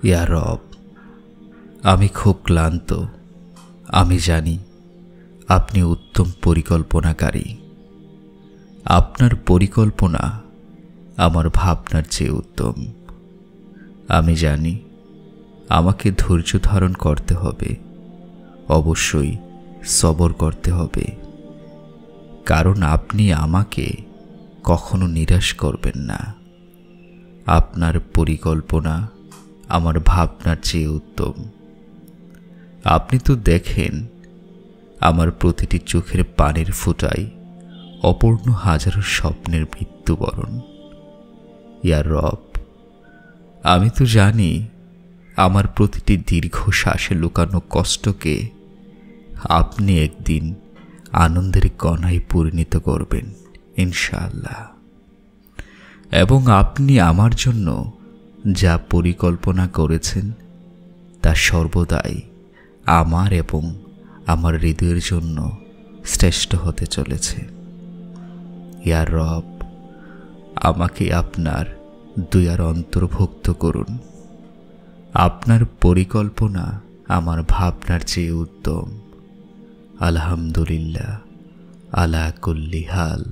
ইয়া রব, আমি খুব ক্লান্ত। আমি জানি আপনি উত্তম পরিকল্পনাকারী। আপনার পরিকল্পনা আমার ভাবনার চেয়ে উত্তম। আমি জানি আমাকে ধৈর্য ধারণ করতে হবে, অবশ্যই সবর করতে হবে, কারণ আপনি আমাকে কখনো নিরাশ করবেন না। আপনার পরিকল্পনা আমার ভাবনার চেয়ে উত্তম। আপনি তো দেখেন আমার প্রতিটি চোখের পানির ফোঁটায় অপূর্ণ হাজারো স্বপ্নের মৃত্যুবরণ। ইয়া রব, আমি তো জানি আমার প্রতিটি দীর্ঘ শ্বাসে লুকানো কষ্টকে আপনি একদিন আনন্দের কণায় পরিণত করবেন ইনশাআল্লাহ। এবং আপনি আমার জন্য যা পরিকল্পনা করেছেন তা সর্বদাই আমার এবং আমার হৃদয়ের জন্য শ্রেষ্ঠ হতে চলেছে। ইয়া রব, আমাকে আপনার দয়ার অন্তর্ভুক্ত করুন। আপনার পরিকল্পনা আমার ভাবনার চেয়ে উত্তম। আলহামদুলিল্লাহ আলা কুল্লি হাল।